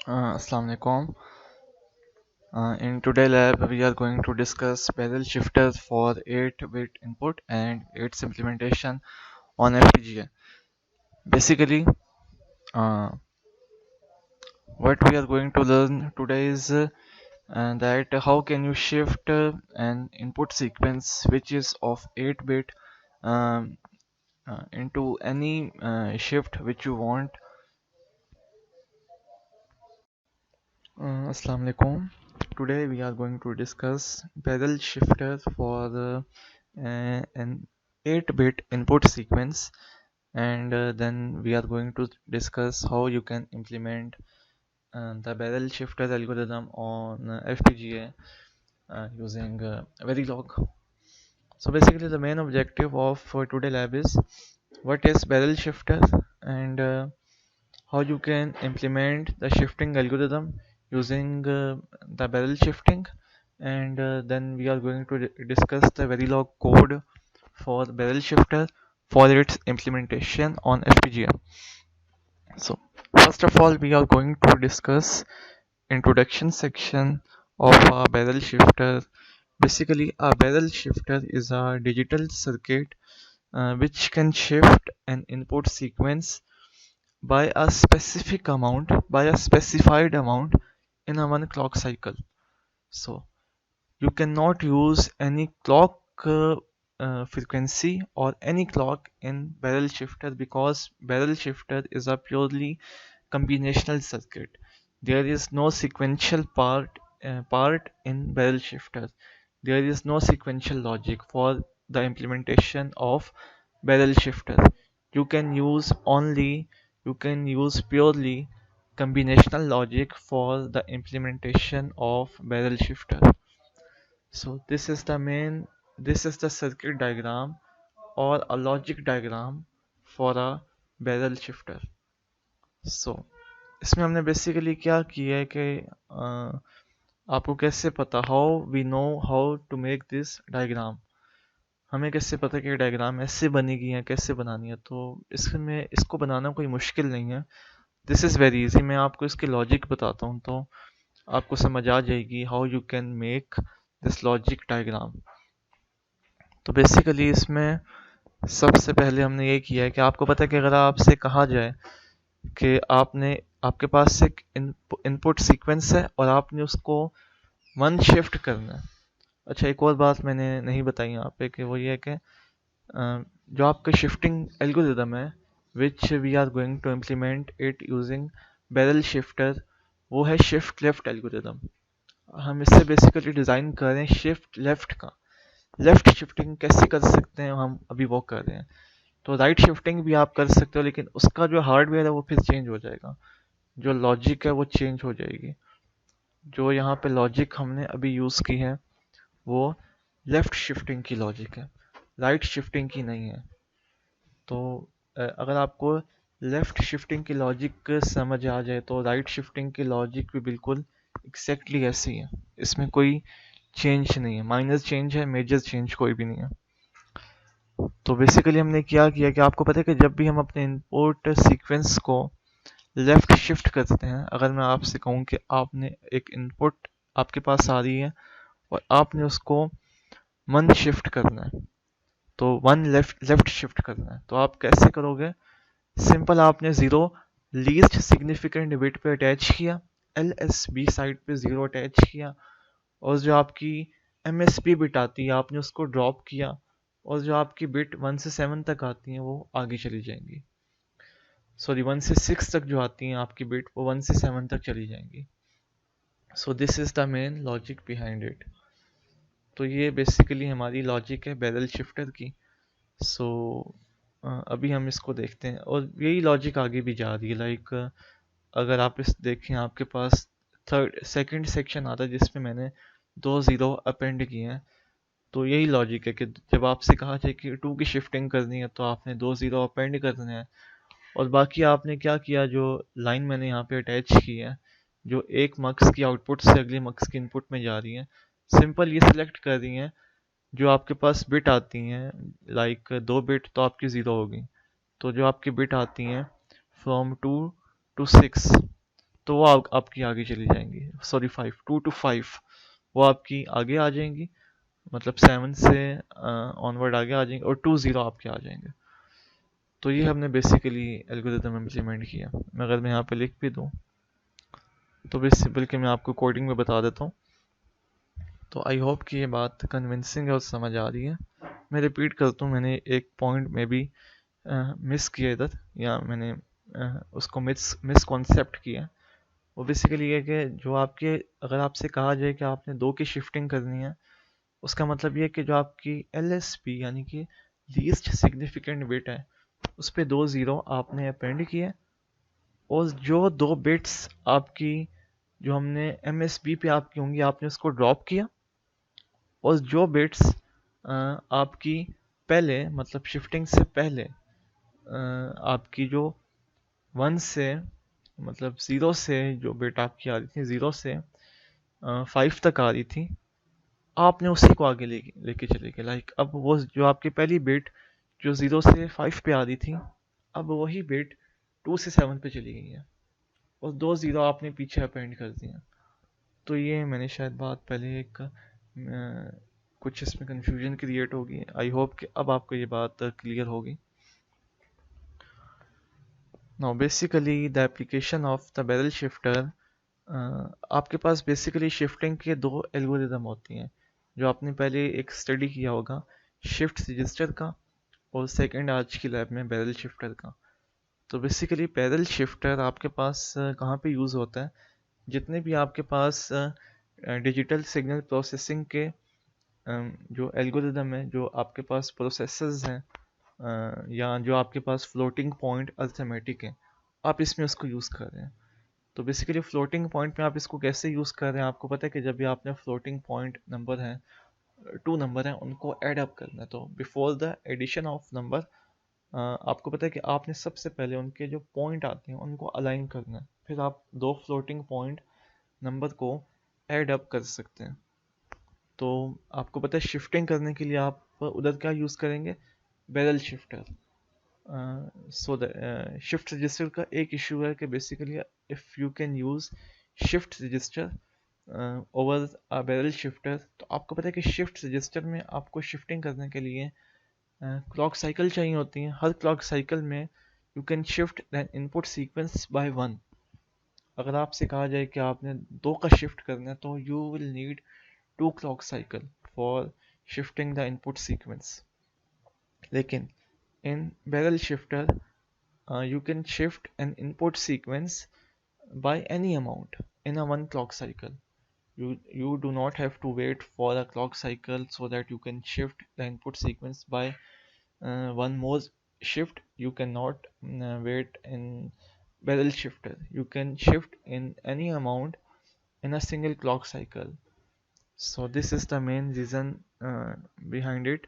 Assalamu alaikum. In today's lab, we are going to discuss barrel shifters for 8-bit input and its implementation on FPGA. Basically, uh, what we are going to learn today is that how can you shift an input sequence which is of 8-bit um, into any shift which you want. Assalamu alaikum. Today we are going to discuss barrel shifters for an 8-bit input sequence, and then we are going to discuss how you can implement the barrel shifter algorithm on FPGA using Verilog. So basically the main objective of today lab is what is barrel shifter and how you can implement the shifting algorithm using the barrel shifting, and then we are going to discuss the Verilog code for barrel shifter for its implementation on FPGA. So first of all, we are going to discuss introduction section of a barrel shifter. Basically, a barrel shifter is a digital circuit which can shift an input sequence by a specified amount in a one clock cycle. So you cannot use any clock frequency or any clock in barrel shifter because barrel shifter is a purely combinational circuit. There is no sequential part in barrel shifter. There is no sequential logic for the implementation of barrel shifter. You can use only you can use purely combinational logic for the implementation of barrel shifter. So this is the circuit diagram or a logic diagram for a barrel shifter. So इसमें हमने basically क्या किया है कि आपको कैसे पता how we know how to make this diagram, हमें कैसे पता कि डायग्राम ऐसे बनेगी या कैसे बनानी है। तो इसमें इसको बनाना कोई मुश्किल नहीं है, दिस इज़ वेरी इजी। मैं आपको इसकी लॉजिक बताता हूँ तो आपको समझ आ जाएगी how you can make this logic diagram. तो बेसिकली इसमें सबसे पहले हमने ये किया है कि आपको पता है कि अगर आपसे कहा जाए कि आपके पास एक इनपुट सीक्वेंस है और आपने उसको वन शिफ्ट करना है। अच्छा, एक और बात मैंने नहीं बताई यहाँ पे कि वो ये है कि जो आपका शिफ्टिंग एल्गोरिदम है which we are going to implement it using barrel shifter, वो है शिफ्ट लेफ्ट एल्गोरिदम। हम इससे बेसिकली डिज़ाइन कर रहे हैं शिफ्ट लेफ्ट का। लेफ्ट शिफ्टिंग कैसे कर सकते हैं हम अभी वो कर रहे हैं। तो राइट शिफ्टिंग भी आप कर सकते हो लेकिन उसका जो हार्डवेयर है वो फिर चेंज हो जाएगा, जो लॉजिक है वो चेंज हो जाएगी। जो यहाँ पे लॉजिक हमने अभी यूज़ की है वो लेफ़्ट शिफ्टिंग की लॉजिक है, राइट शिफ्टिंग की नहीं है। तो अगर आपको लेफ़्ट शिफ्टिंग की लॉजिक समझ आ जाए तो राइट शिफ्टिंग की लॉजिक भी बिल्कुल एग्जैक्टली ऐसी है, इसमें कोई चेंज नहीं है, माइनर चेंज है, मेजर चेंज कोई भी नहीं है। तो बेसिकली हमने क्या किया कि आपको पता है कि जब भी हम अपने इनपुट सीक्वेंस को लेफ़्ट शिफ्ट करते हैं, अगर मैं आपसे कहूँ कि आपने एक इनपुट आपके पास आ रही है और आपने उसको वन शिफ्ट करना है, तो वन लेफ्ट शिफ्ट करना है, तो आप कैसे करोगे? सिंपल, आपने ज़ीरो लीस्ट सिग्निफिकेंट बिट पे अटैच किया, LSB साइड पे ज़ीरो अटैच किया, और जो आपकी MSB बिट आती है आपने उसको ड्रॉप किया, और जो आपकी बिट 1 से 7 तक आती हैं वो आगे चली जाएंगी। सॉरी, 1 से 6 तक जो आती हैं आपकी बिट वो 1 से 7 तक चली जाएंगी। So this is the main logic behind it. तो ये बेसिकली हमारी लॉजिक है बैरल शिफ्टर की। सो अभी हम इसको देखते हैं और यही लॉजिक आगे भी जा रही है। लाइक अगर आप इस देखें, आपके पास सेकंड सेक्शन आता है जिसमें मैंने 2 ज़ीरो अपेंड किए हैं। तो यही लॉजिक है कि जब आपसे कहा जाए कि 2 की शिफ्टिंग करनी है तो आपने 2 ज़ीरो अपेंड करने हैं, और बाकी आपने क्या किया, जो लाइन मैंने यहाँ पे अटैच की है जो एक मक्स की आउटपुट से अगले मक्स की इनपुट में जा रही है, सिंपल ये सिलेक्ट कर रही हैं जो आपके पास बिट आती हैं। लाइक 2 बिट तो आपकी ज़ीरो होगी, तो जो आपकी बिट आती हैं फ्रॉम 2 to 6, तो वो आपकी आगे चली जाएंगी, सॉरी 5, 2 to 5 वो आपकी आगे आ जाएंगी, मतलब 7 से ऑनवर्ड आगे आ जाएंगे, और 2 0 आपके आ जाएंगे। तो ये हमने बेसिकली एल्गोरिदम इम्प्लीमेंट किया। अगर मैं यहाँ पे लिख भी दूँ तो बल्कि मैं आपको कोडिंग में बता देता हूँ। तो आई होप कि ये बात कन्विंसिंग है और समझ आ रही है। मैं रिपीट करता हूँ, मैंने एक पॉइंट में भी मिस किया इधर, या मैंने उसको मिस कॉन्सेप्ट किया। वो बेसिकली ये कि जो आपके, अगर आपसे कहा जाए कि आपने 2 की शिफ्टिंग करनी है, उसका मतलब ये कि जो आपकी LSB यानी कि लीस्ट सिग्निफिकेंट बिट है, उस पर 2 0 आपने अपेंड किया, और जो 2 बिट्स आपकी जो हमने MSB पे आपकी होंगी आपने उसको ड्रॉप किया, और जो बिट्स आपकी पहले, मतलब शिफ्टिंग से पहले आपकी जो 1 से, मतलब 0 से जो बिट आपकी आ रही थी, 0 से 5 तक आ रही थी, आपने उसी को आगे लेके चले गए। लाइक अब वो जो आपकी पहली बिट जो 0 से 5 पे आ रही थी, अब वही बिट 2 से 7 पे चली गई है, और 2 0 आपने पीछे अपेंड कर दिए। तो ये मैंने शायद बात पहले एक कुछ इसमें कंफ्यूजन क्रिएट होगी। आई होप कि अब आपको ये बात क्लियर होगी। Now basically the application of the barrel shifter, आपके पास बेसिकली शिफ्टिंग के 2 एल्गोरिदम होती हैं, जो आपने पहले एक स्टडी किया होगा शिफ्ट रजिस्टर का, और सेकंड आज की लैब में बैरल शिफ्टर का। तो बेसिकली बैरल शिफ्टर आपके पास कहाँ पे यूज़ होता है, जितने भी आपके पास डिजिटल सिग्नल प्रोसेसिंग के जो एल्गोरिदम है, जो आपके पास प्रोसेसर्स हैं, या जो आपके पास फ्लोटिंग पॉइंट अर्थमेटिक है, आप इसमें उसको यूज़ कर रहे हैं। तो बेसिकली फ्लोटिंग पॉइंट में आप इसको कैसे यूज़ कर रहे हैं, आपको पता है कि जब भी आपने फ्लोटिंग पॉइंट नंबर है, 2 नंबर हैं, उनको ऐड अप करना है, तो before the addition of number आपको पता है कि आपने सबसे पहले उनके जो पॉइंट आते हैं उनको अलाइन करना है, फिर आप 2 फ्लोटिंग पॉइंट नंबर को ऐड अप कर सकते हैं। तो आपको पता है शिफ्टिंग करने के लिए आप उधर क्या यूज़ करेंगे, barrel shifter. So the shift register का एक इशू है कि basically if you can use shift register over a barrel shifter, तो आपको पता है कि शिफ्ट रजिस्टर में आपको शिफ्टिंग करने के लिए क्लॉक साइकिल चाहिए होती हैं। हर क्लॉक साइकिल में you can shift than input sequence by 1। अगर आपसे कहा जाए कि आपने 2 का शिफ्ट करना है, तो you will need 2 clock cycle for shifting the input sequence. लेकिन in barrel shifter you can shift an input sequence by any amount in a 1 clock cycle. You do not have to wait for a clock cycle so that you can shift the input sequence by one more shift. You cannot wait in barrel shifter. You can shift in any amount in a single clock cycle. So this is the main reason behind it.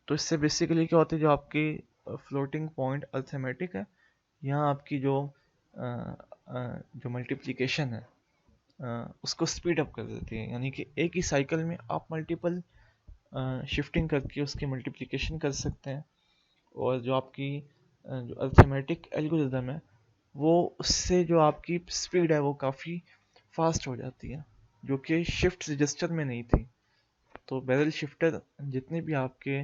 तो इससे basically क्या होती है, जो आपकी floating point arithmetic है, यहाँ आपकी जो मल्टीप्लिकेशन है उसको स्पीड अप कर देती है, यानी कि एक ही साइकिल में आप मल्टीपल शिफ्टिंग करके उसकी मल्टीप्लिकेशन कर सकते हैं, और जो आपकी जो अर्थमेटिक एल्गोरिदम है, वो उससे जो आपकी स्पीड है वो काफ़ी फास्ट हो जाती है, जो कि शिफ्ट रजिस्टर में नहीं थी। तो बैरल शिफ्टर जितने भी आपके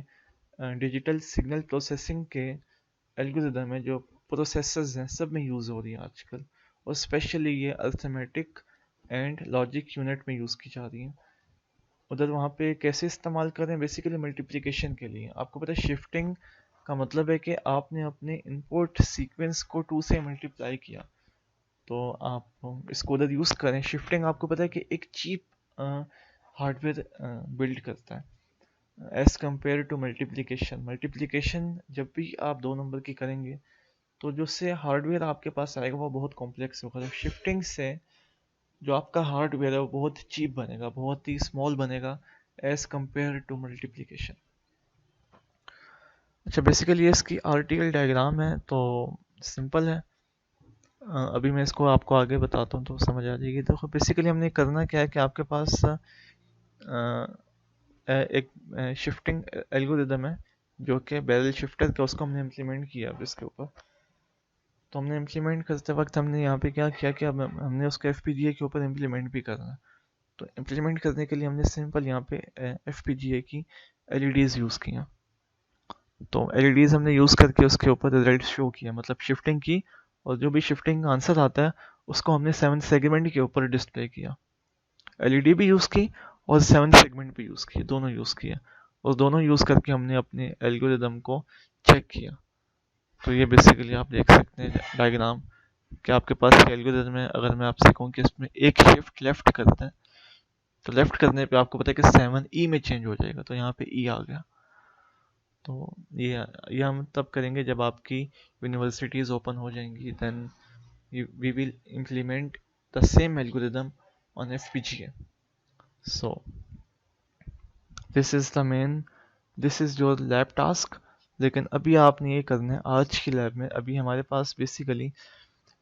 डिजिटल सिग्नल प्रोसेसिंग के एल्गोरिदम है, जो प्रोसेसर्स हैं, सब में यूज़ हो रही है आजकल, और स्पेशली ये अर्थमेटिक एंड लॉजिक यूनिट में यूज़ की जा रही है। उधर वहाँ पे कैसे इस्तेमाल कर रहे हैं, बेसिकली मल्टीप्लिकेशन के लिए। आपको पता है शिफ्टिंग का मतलब है कि आपने अपने इनपुट सीक्वेंस को 2 से मल्टीप्लाई किया, तो आप इसको उधर यूज़ करें। शिफ्टिंग आपको पता है कि एक चीप हार्डवेयर बिल्ड करता है as compare to multiplication. Multiplication जब भी आप 2 नंबर की करेंगे, तो जो से हार्डवेयर आपके पास आएगा वो बहुत कॉम्प्लेक्स होगा। तो शिफ्टिंग से जो आपका हार्डवेयर है वो बहुत चीप बनेगा, बहुत ही स्मॉल बनेगा एज कम्पेयर टू मल्टीप्लिकेशन। अच्छा, बेसिकली ये इसकी RTL डायग्राम है, तो सिंपल है। अभी मैं इसको आपको आगे बताता हूँ तो समझ आ जाएगी। तो बेसिकली हमने करना क्या है कि आपके पास एक शिफ्टिंग एल्गोरिदम है जो कि बैरल शिफ्टर का, उसको हमने इम्प्लीमेंट किया अब इसके ऊपर। तो हमने इम्प्लीमेंट करते वक्त हमने यहाँ पे क्या किया कि अब हमने उसको FPGA के ऊपर इम्प्लीमेंट भी करना है। तो इम्प्लीमेंट करने के लिए हमने सिंपल यहाँ पे FPGA की LEDs यूज़ किया। तो LEDs हमने यूज़ करके उसके ऊपर रिजल्ट शो किया, मतलब शिफ्टिंग की, और जो भी शिफ्टिंग आंसर आता है उसको हमने 7 सेगमेंट के ऊपर डिस्प्ले किया। LED भी यूज़ की और 7 सेगमेंट भी यूज़ किए, दोनों यूज़ किए, और दोनों यूज़ करके हमने अपने एल्गोरिदम को चेक किया। तो ये बेसिकली आप देख सकते हैं डायग्राम कि आपके पास ये एल्गोरिदम है। अगर मैं आपसे कहूँ कि इसमें एक शिफ्ट लेफ्ट करते हैं, तो लेफ्ट करने पे आपको पता है कि 7 E में चेंज हो जाएगा, तो यहाँ पे E आ गया। तो ये हम तब करेंगे जब आपकी यूनिवर्सिटीज़ ओपन हो जाएंगी, then we will implement the same algorithm on FPGA. So this is your lab task. लेकिन अभी आपने ये करना है आज की लैब में। अभी हमारे पास बेसिकली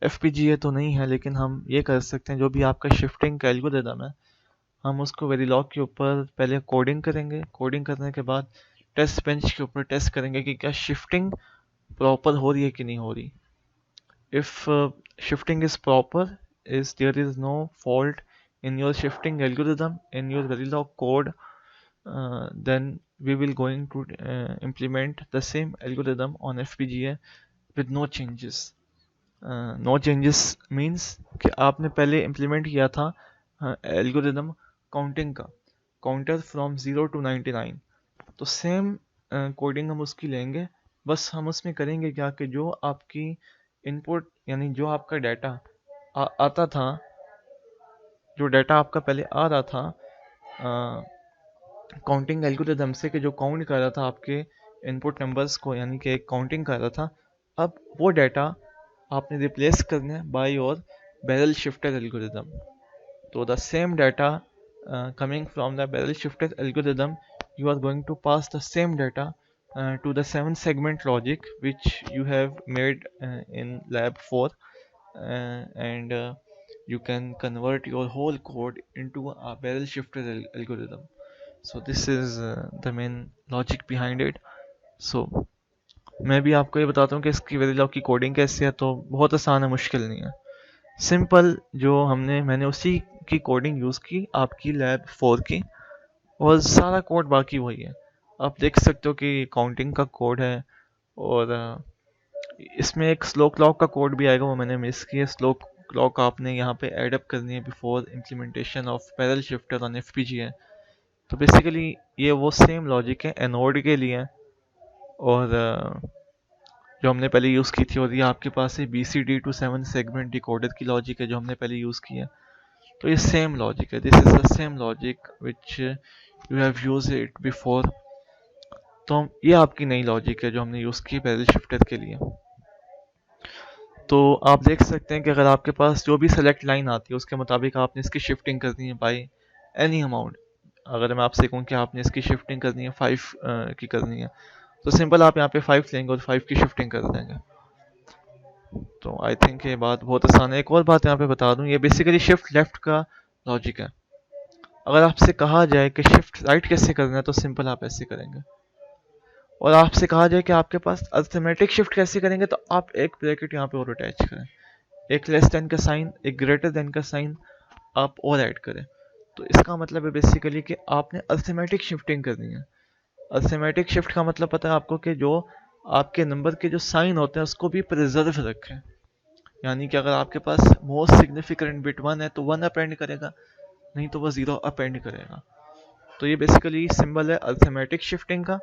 FPGA तो नहीं है, लेकिन हम ये कर सकते हैं, जो भी आपका शिफ्टिंग का एल्गोरिदम है हम उसको वेरिलॉग के ऊपर पहले कोडिंग करेंगे। कोडिंग करने के बाद टेस्ट बेंच के ऊपर टेस्ट करेंगे कि क्या शिफ्टिंग प्रॉपर हो रही है कि नहीं हो रही। If shifting is proper, is there is no fault in your shifting algorithm in your Verilog code, then we will going to implement the same algorithm on FPGA with no changes. No changes means कि आपने पहले implement किया था algorithm counting का, counter from 0 to 99, तो same coding हम उसकी लेंगे। बस हम उसमें करेंगे क्या कि जो आपकी इनपुट यानी जो आपका डाटा आता था, जो डाटा आपका पहले आ रहा था काउंटिंग एल्गोरिदम से, कि जो काउंट कर रहा था आपके इनपुट नंबर्स को, यानी कि एक काउंटिंग कर रहा था, अब वो डाटा आपने रिप्लेस करना है by your barrel shifter algorithm. तो the same data coming from the barrel shifted algorithm, you are going to pass the same data to the 7 segment logic which you have made in lab 4, and you can convert your whole code into a barrel shifted algorithm. So this is the main logic behind it. So मैं भी आपको ये बताता हूँ कि इसकी Verilog की coding कैसे है। तो बहुत आसान है, मुश्किल नहीं है, सिंपल। जो मैंने उसी की कोडिंग यूज़ की आपकी लैब 4 की, और सारा कोड बाकी वही है। आप देख सकते हो कि काउंटिंग का कोड है, और इसमें एक स्लो क्लॉक का कोड भी आएगा, वो मैंने मिस किया। स्लो क्लॉक आपने यहाँ पे एडअप करनी है before implementation of parallel shifter on FPGA। तो बेसिकली ये वो सेम लॉजिक है एनोड के लिए, और जो हमने पहले यूज़ की थी, और ये आपके पास है BCD to 7 सेगमेंट डिकोडर की लॉजिक है जो हमने पहले यूज़ की है। तो ये सेम लॉजिक है, this is the same logic which you have use it before. तो ये आपकी नई लॉजिक है जो हमने यूज़ की पैरेलल शिफ्टर के लिए। तो आप देख सकते हैं कि अगर आपके पास जो भी सेलेक्ट लाइन आती है उसके मुताबिक आपने इसकी शिफ्टिंग करनी है बाय एनी अमाउंट। अगर मैं आपसे कहूँ कि आपने इसकी शिफ्टिंग करनी है 5 की करनी है, तो सिंपल आप यहाँ पे 5 लेंगे और 5 की शिफ्टिंग कर देंगे। तो आई थिंक ये बात बहुत आसान है। एक और बात यहाँ पे बता दूँ, ये बेसिकली शिफ्ट लेफ्ट का लॉजिक है। अगर आपसे कहा जाए कि शिफ्ट राइट कैसे करना है, तो सिंपल आप ऐसे करेंगे। और आपसे कहा जाए कि आपके पास अर्थमेटिक शिफ्ट कैसे करेंगे, तो आप एक ब्रैकेट यहाँ पे और अटैच करें, एक लेस देन का साइन, एक ग्रेटर देन का साइन आप और ऐड करें। तो इसका मतलब है बेसिकली कि आपने अर्थमेटिक शिफ्टिंग करनी है। अर्थमेटिक शिफ्ट का मतलब पता है आपको कि जो आपके नंबर के जो साइन होते हैं उसको भी प्रिजर्व रखें। यानी कि अगर आपके पास मोस्ट सिग्निफिकेंट बिट 1 है तो 1 अपेंड करेगा, नहीं तो वह 0 अपेंड करेगा। तो ये बेसिकली सिंबल है अर्थमेटिक शिफ्टिंग का।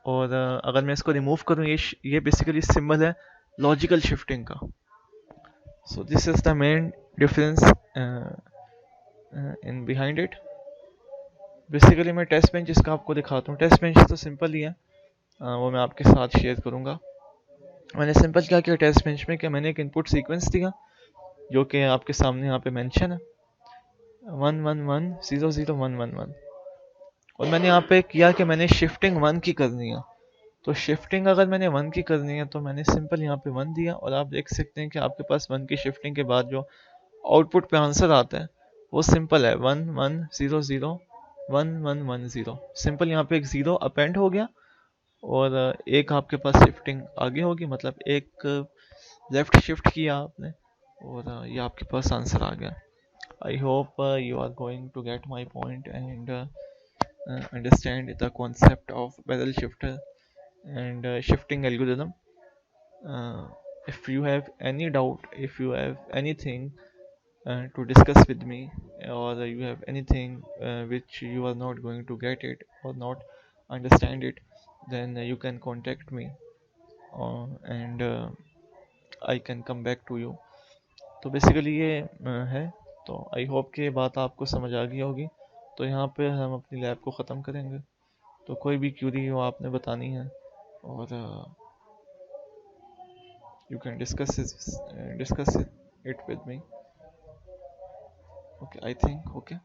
और अगर मैं इसको रिमूव करूँ, ये बेसिकली सिंबल है लॉजिकल शिफ्टिंग का। So this is the main difference in behind it. Basically मैं टेस्ट बेंच इसका आपको दिखाता हूँ। टेस्ट बेंच तो सिंपल ही है, वो मैं आपके साथ शेयर करूँगा। मैंने सिंपल क्या किया टेस्ट बेंच में कि मैंने एक इनपुट सीक्वेंस दिया जो कि आपके सामने यहाँ पे मेंशन है 1 1 1 0 0 1 1 1, और मैंने यहाँ पे किया कि मैंने शिफ्टिंग 1 की करनी है। तो शिफ्टिंग अगर मैंने 1 की करनी है तो मैंने सिंपल यहाँ पे 1 दिया, और आप देख सकते हैं कि आपके पास 1 की शिफ्टिंग के बाद जो आउटपुट पे आंसर आता है वो सिंपल है 1 1 0 0 1 1 1 0। सिंपल यहाँ पे एक 0 अपेंड हो गया और एक आपके पास शिफ्टिंग आगे होगी, मतलब एक लेफ्ट शिफ्ट किया आपने और ये आपके पास आंसर आ गया. I hope you are going to get my point and understand the concept of barrel shifter and shifting algorithm. Uh, if you have any doubt, if you have anything to discuss with me, or you have anything which you are not going to get it or not understand it, then you can contact me and I can come back to you. तो basically ये है. तो I hope कि ये बात आपको समझ आ गई होगी. तो यहाँ पे हम अपनी लैब को ख़त्म करेंगे. तो कोई भी क्यूरी हो आपने बतानी है और you can discuss it with me. Okay, I think okay.